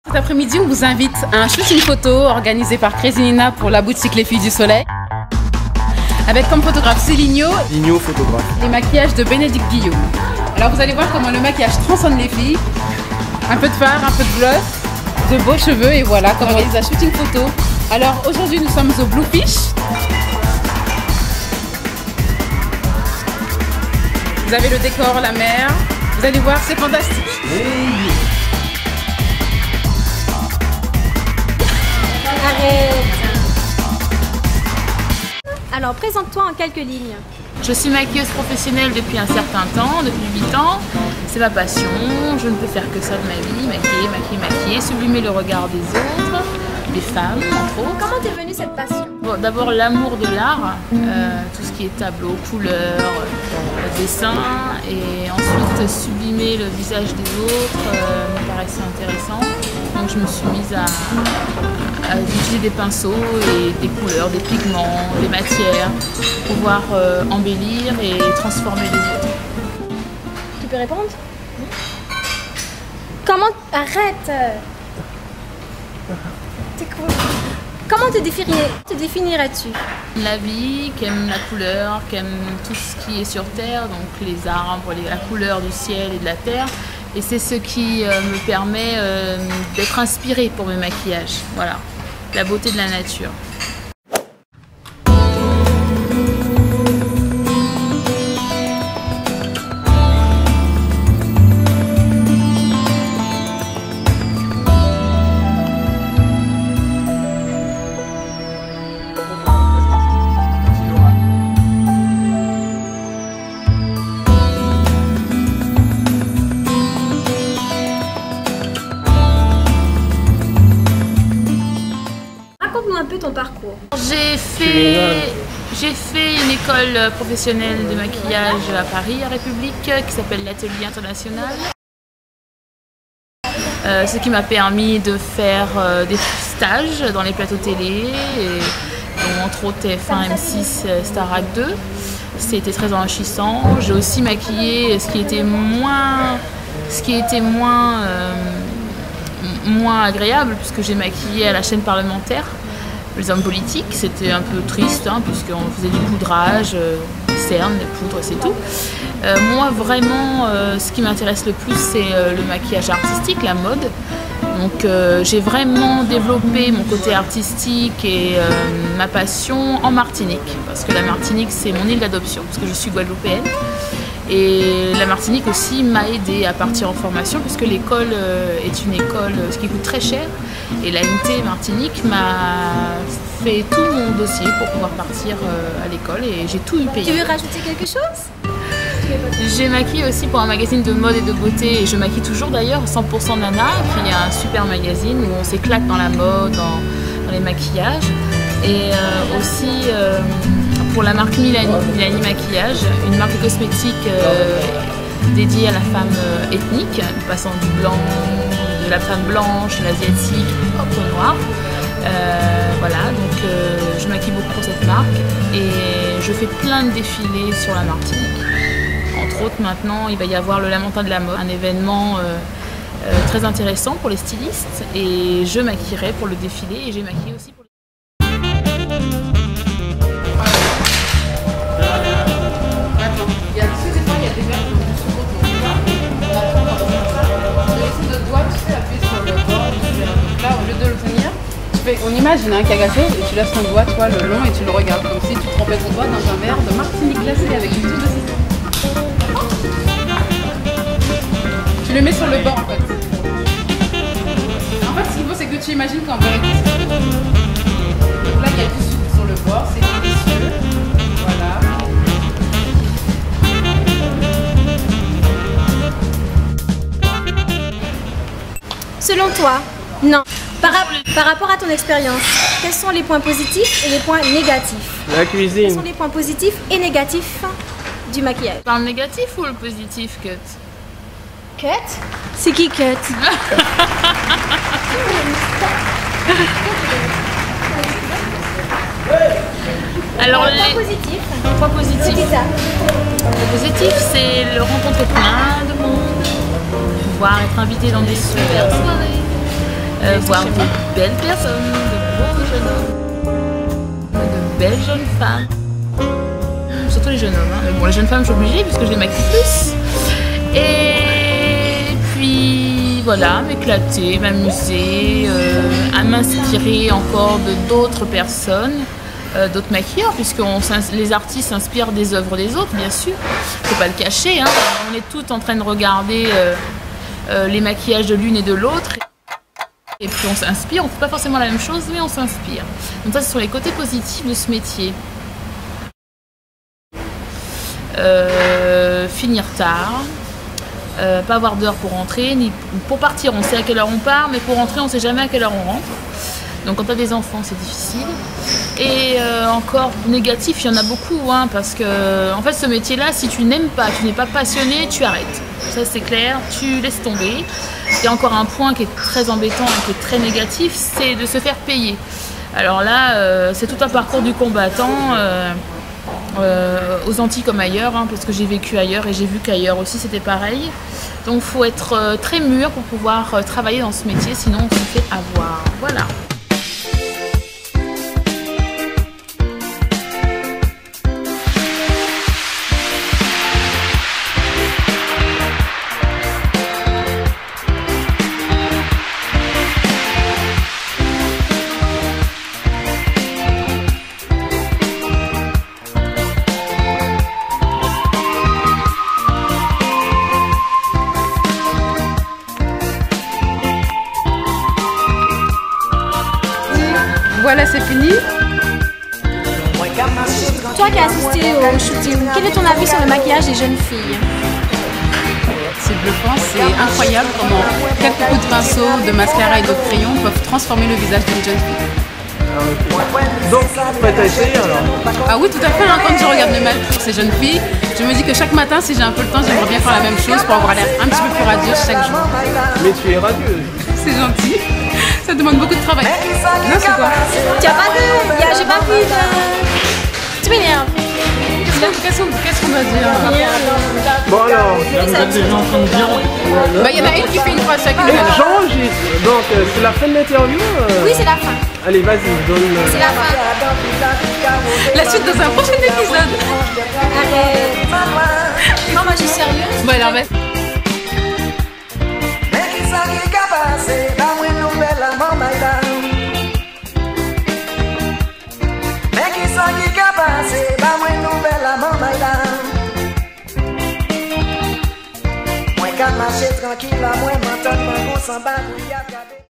Cet après-midi, on vous invite à un shooting photo organisé par Crazy Nina pour la boutique Les Filles du Soleil. Avec comme photographe Céligno, photographe, les maquillages de Bénédicte Guillaume. Alors vous allez voir comment le maquillage transcende les filles. Un peu de fard, un peu de gloss, de beaux cheveux et voilà, comme on organise un shooting photo. Alors aujourd'hui, nous sommes au Bluefish. Vous avez le décor, la mer. Vous allez voir, c'est fantastique. Alors, présente-toi en quelques lignes. Je suis maquilleuse professionnelle depuis un certain temps, depuis 8 ans. C'est ma passion, je ne peux faire que ça de ma vie, maquiller, maquiller, maquiller, sublimer le regard des autres, des femmes, entre autres. Comment t'es venue cette passion? Bon, d'abord l'amour de l'art, tout ce qui est tableau, couleur, dessin, et ensuite sublimer le visage des autres me paraissait intéressant. Donc je me suis mise à utiliser des pinceaux et des couleurs, des pigments, des matières pour pouvoir embellir et transformer les autres. Tu peux répondre? Comment... Arrête! T'es cool. Comment te définirais-tu? La vie, qui aime la couleur, qui aime tout ce qui est sur Terre, donc les arbres, la couleur du ciel et de la terre. Et c'est ce qui me permet d'être inspirée pour mes maquillages. Voilà, la beauté de la nature. Raconte-nous un peu ton parcours. J'ai fait une école professionnelle de maquillage à Paris, à République, qui s'appelle l'Atelier International. Ce qui m'a permis de faire des stages dans les plateaux télé, dont entre autres TF1, M6, Starac 2. C'était très enrichissant. J'ai aussi maquillé ce qui était moins agréable, puisque j'ai maquillé à la chaîne parlementaire les hommes politiques. C'était un peu triste, hein, puisqu'on faisait du poudrage, des cernes, des poudres, c'est tout. Moi vraiment, ce qui m'intéresse le plus, c'est le maquillage artistique, la mode. Donc j'ai vraiment développé mon côté artistique et ma passion en Martinique, parce que la Martinique c'est mon île d'adoption, parce que je suis guadeloupéenne. Et la Martinique aussi m'a aidée à partir en formation, puisque l'école est une école qui coûte très cher. Et l'ANT Martinique m'a fait tout mon dossier pour pouvoir partir à l'école et j'ai tout eu payé. Tu veux rajouter quelque chose? J'ai maquillé aussi pour un magazine de mode et de beauté, et je maquille toujours d'ailleurs, 100% Nana, qui est un super magazine où on s'éclate dans la mode, dans les maquillages. Et aussi pour la marque Milani Maquillage, une marque de cosmétiques dédiée à la femme ethnique, passant du blanc, de la femme blanche, l'asiatique, au noir. Voilà, donc je maquille beaucoup pour cette marque et je fais plein de défilés sur la Martinique. Entre autres, maintenant, il va y avoir le Lamentin de la mode, un événement très intéressant pour les stylistes, et je maquillerai pour le défilé et j'ai maquillé aussi pour on imagine un cagasso et tu laisses ton doigt, toi, le long, et tu le regardes comme si tu trempais ton doigt dans un verre de Martinique glacé avec une tour de citron. Tu le mets sur le bord en fait. En fait, ce qu'il faut, c'est que tu imagines qu'en vérité, c'est tout. Donc là, il y a du sucre sur le bord, c'est délicieux. Voilà. Selon toi, non. Par rapport à ton expérience, quels sont les points positifs et les points négatifs? La cuisine. Quels sont les points positifs et négatifs du maquillage? Par le négatif ou le positif, Cut? Cut? C'est qui Cut? Alors, les points positifs. Point positif. Le positif, c'est le rencontrer plein de monde, pouvoir être invité dans des super soirées. voir de belles personnes, de beaux jeunes hommes, de belles jeunes femmes. Surtout les jeunes hommes, hein. Mais bon, les jeunes femmes, je suis obligée puisque je les maquille plus. Et puis voilà, m'éclater, m'amuser, à m'inspirer encore de d'autres personnes, d'autres maquilleurs, puisque les artistes s'inspirent des œuvres des autres, bien sûr. Faut pas le cacher, hein. On est toutes en train de regarder les maquillages de l'une et de l'autre. Et puis on s'inspire, on ne fait pas forcément la même chose, mais on s'inspire. Donc ça, ce sont les côtés positifs de ce métier. Finir tard, pas avoir d'heure pour rentrer, ni pour partir on sait à quelle heure on part, mais pour rentrer on sait jamais à quelle heure on rentre. Donc quand tu as des enfants c'est difficile. Et encore négatif, il y en a beaucoup, hein, parce que en fait ce métier là, si tu n'aimes pas, tu n'es pas passionné, tu arrêtes. Ça c'est clair, tu laisses tomber. Il y a encore un point qui est très embêtant et qui est très négatif, c'est de se faire payer. Alors là c'est tout un parcours du combattant. Aux Antilles comme ailleurs, hein, parce que j'ai vécu ailleurs et j'ai vu qu'ailleurs aussi c'était pareil. Donc il faut être très mûr pour pouvoir travailler dans ce métier, sinon on se fait avoir. Voilà. Voilà, c'est fini. Toi qui as assisté au shooting, quel est ton avis sur le maquillage des jeunes filles? C'est bluffant, c'est incroyable comment quelques coups de pinceau, de mascara et de crayon peuvent transformer le visage d'une jeune fille. Donc, prête à essayer alors? Ah oui, tout à fait, hein. Quand je regarde le maquillage pour ces jeunes filles, je me dis que chaque matin, si j'ai un peu le temps, j'aimerais bien faire la même chose pour avoir l'air un petit peu plus radieuse chaque jour. Mais tu es radieuse. C'est gentil. Ça demande beaucoup de travail. Non, c'est quoi? Tu as pas de... J'ai pas vu de... Tu m'énerves. Qu'est-ce qu'on doit dire? Bon alors, Bah, il y en a une qui fait une phrase chacune. j'enregistre. Donc, c'est la fin de l'interview Oui, c'est la fin. Allez, vas-y, donne... C'est la fin. La suite dans un prochain épisode. Arrête. Non, moi je suis sérieuse. Bon, alors, vas-y. Marcher tranquille, moi m'entendre mon goût sans bagouille à garder.